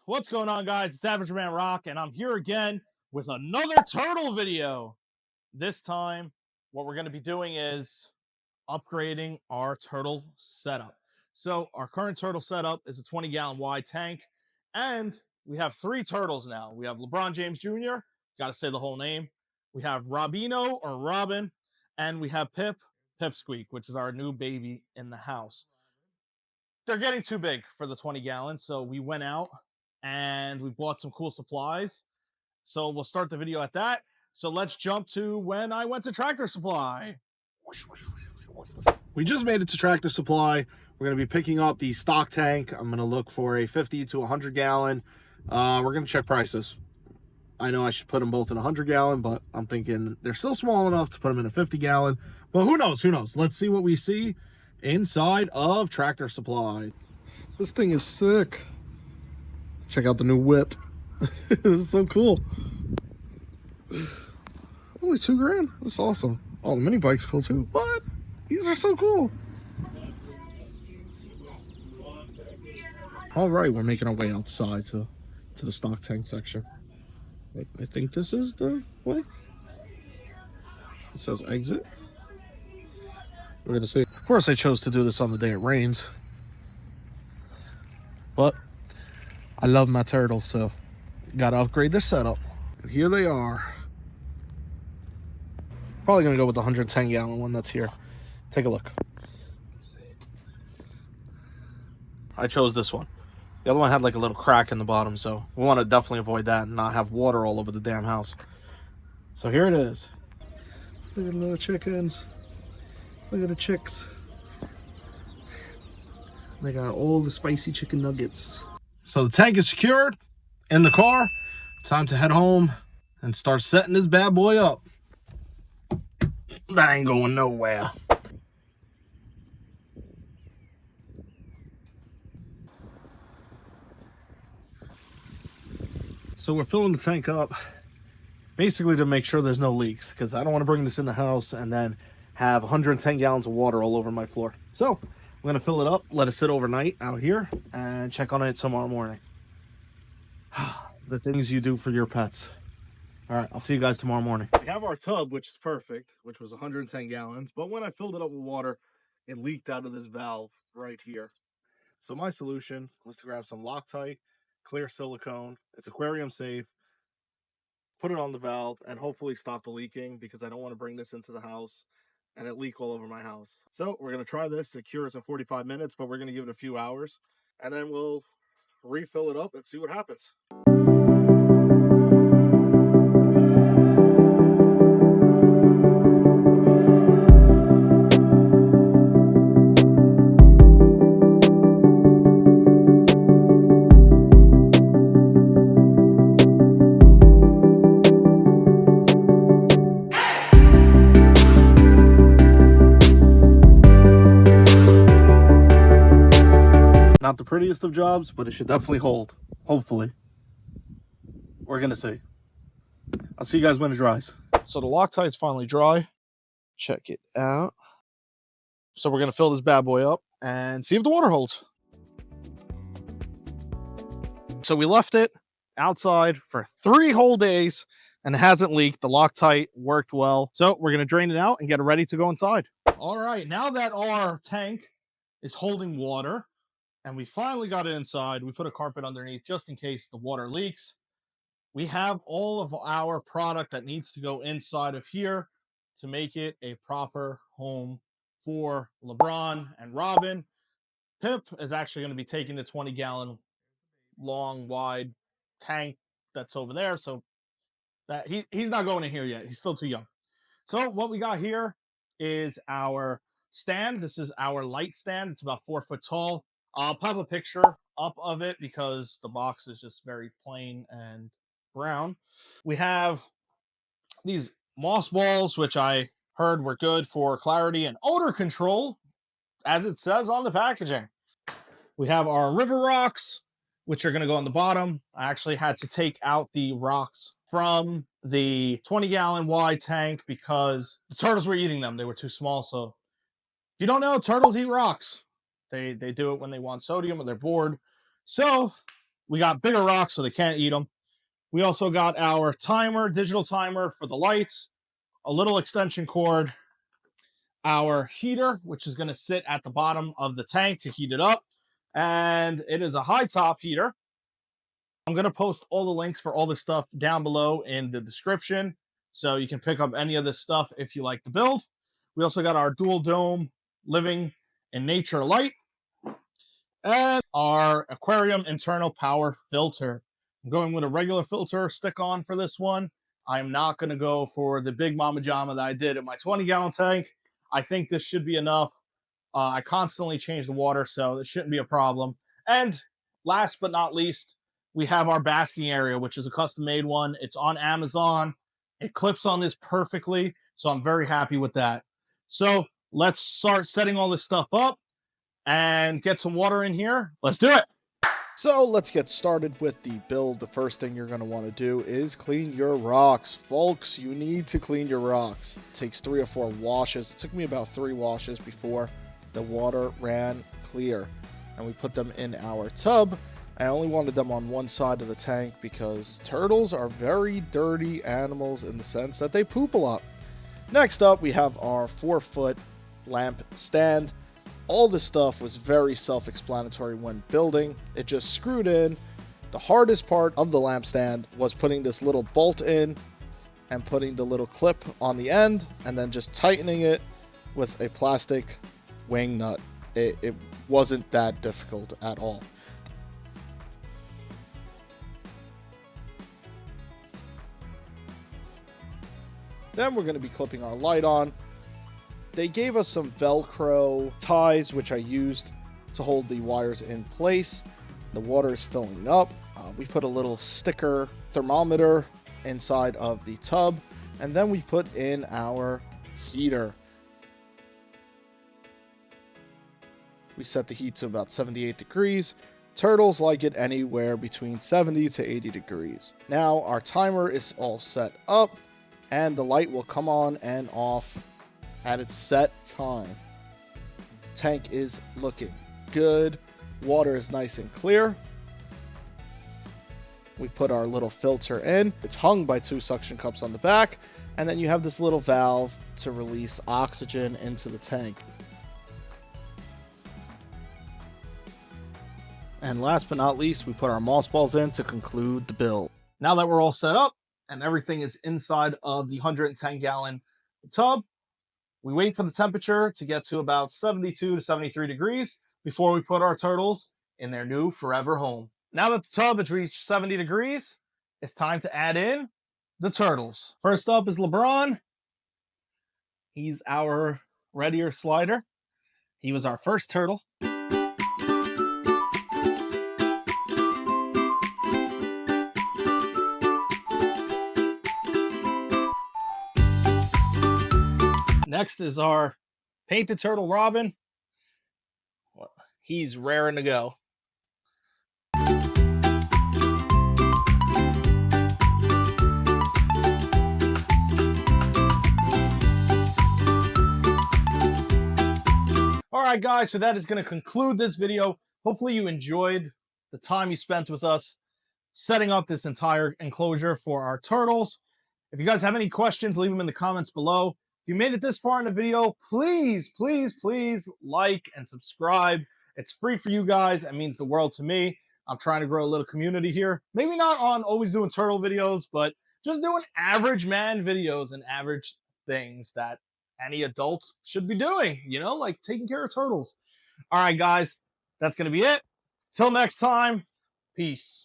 What's going on, guys? It's Average Man Rock, and I'm here again with another turtle video. This time, what we're going to be doing is upgrading our turtle setup. So our current turtle setup is a 20-gallon wide tank, and we have 3 turtles now. We have Lebron James Jr., got to say the whole name. We have Robino, or Robin, and we have Pipsqueak, which is our new baby in the house. They're getting too big for the 20 gallon, so we went out and we bought some cool supplies. So we'll start the video at that. So let's jump to when I went to Tractor Supply. We just made it to Tractor Supply. We're going to be picking up the stock tank. I'm going to look for a 50 to 100 gallon. We're going to check prices. I know I should put them both in 100 gallon, but I'm thinking they're still small enough to put them in a 50 gallon. But who knows? Who knows? Let's see what we see inside of Tractor Supply. This thing is sick. Check out the new whip. This is so cool. Only $2 grand. That's awesome. Oh, the mini bike's cool too. What? These are so cool. All right, we're making our way outside to the stock tank section. I think this is the way. It says exit. We're gonna see. Of course, I chose to do this on the day it rains, but I love my turtles, so gotta upgrade their setup. And here they are. Probably gonna go with the 110 gallon one that's here. Take a look. I chose this one. The other one had like a little crack in the bottom, so we want to definitely avoid that and not have water all over the damn house. So here it is. Look at the little chickens. Look at the chicks. They got all the spicy chicken nuggets. So the tank is secured in the car. Time to head home and start setting this bad boy up. That ain't going nowhere. So we're filling the tank up basically to make sure there's no leaks, because I don't want to bring this in the house and then have 110 gallons of water all over my floor. So I'm going to fill it up, let it sit overnight out here, and check on it tomorrow morning. The things you do for your pets. All right, I'll see you guys tomorrow morning. We have our tub, which is perfect, which was 110 gallons. But when I filled it up with water, it leaked out of this valve right here. So my solution was to grab some Loctite, clear silicone. It's aquarium safe. Put it on the valve and hopefully stop the leaking, because I don't want to bring this into the house and it leak all over my house. So we're going to try this. It cures in 45 minutes, but we're going to give it a few hours, and then we'll refill it up and see what happens. Not the prettiest of jobs, but it should definitely hold. Hopefully. We're going to see. I'll see you guys when it dries. So the Loctite's finally dry. Check it out. So we're going to fill this bad boy up and see if the water holds. So we left it outside for 3 whole days and it hasn't leaked. The Loctite worked well. So we're going to drain it out and get it ready to go inside. All right, now that our tank is holding water, and we finally got it inside, we put a carpet underneath just in case the water leaks. We have all of our product that needs to go inside of here to make it a proper home for LeBron and Robin. Pip is actually going to be taking the 20-gallon long, wide tank that's over there. So that he's not going in here yet. He's still too young. So what we got here is our stand. This is our light stand. It's about 4 foot tall. I'll pop a picture up of it because the box is just very plain and brown. We have these moss balls, which I heard were good for clarity and odor control, as it says on the packaging. We have our river rocks, which are going to go on the bottom. I actually had to take out the rocks from the 20-gallon wide tank because the turtles were eating them. They were too small. So if you don't know, turtles eat rocks. They do it when they want sodium or they're bored. So We got bigger rocks so they can't eat them. We also got our timer, digital timer for the lights, a little extension cord, our heater, which is going to sit at the bottom of the tank to heat it up. And it is a high top heater. I'm going to post all the links for all this stuff down below in the description, so you can pick up any of this stuff if you like the build. We also got our dual dome living in nature light and our aquarium internal power filter. I'm going with a regular filter stick-on for this one. I'm not going to go for the big mama jama that I did in my 20-gallon tank. I think this should be enough. I constantly change the water, so it shouldn't be a problem. And last but not least, we have our basking area, which is a custom-made one. It's on Amazon. It clips on this perfectly, so I'm very happy with that. So let's start setting all this stuff up and get some water in here. Let's do it. So let's get started with the build. The first thing you're going to want to do is clean your rocks. Folks, you need to clean your rocks. It takes 3 or 4 washes. It took me about 3 washes before the water ran clear. And we put them in our tub. I only wanted them on one side of the tank because turtles are very dirty animals in the sense that they poop a lot. Next up, we have our 4-foot lamp stand. All this stuff was very self-explanatory when building. It just screwed in. The hardest part of the lamp stand was putting this little bolt in and putting the little clip on the end and then just tightening it with a plastic wing nut. It wasn't that difficult at all. Then we're going to be clipping our light on. They gave us some Velcro ties, which I used to hold the wires in place. The water is filling up. We put a little sticker thermometer inside of the tub, and then we put in our heater. We set the heat to about 78 degrees. Turtles like it anywhere between 70 to 80 degrees. Now our timer is all set up, and the light will come on and off at its set time. Tank is looking good. Water is nice and clear. We put our little filter in. It's hung by 2 suction cups on the back, and then you have this little valve to release oxygen into the tank. And last but not least, we put our moss balls in to conclude the build. Now that we're all set up and everything is inside of the 110-gallon tub, we wait for the temperature to get to about 72 to 73 degrees before we put our turtles in their new forever home. Now that the tub has reached 70 degrees, it's time to add in the turtles. First up is Lebron. He's our red ear slider. He was our first turtle. Next is our painted turtle Robin. He's raring to go. All right, guys, so that is going to conclude this video. Hopefully you enjoyed the time you spent with us setting up this entire enclosure for our turtles. If you guys have any questions, leave them in the comments below. If you made it this far in the video, please, please, please like and subscribe. It's free for you guys. It means the world to me. I'm trying to grow a little community here. Maybe not on always doing turtle videos, but just doing average man videos and average things that any adult should be doing, you know, like taking care of turtles. All right, guys, that's going to be it. Till next time, peace.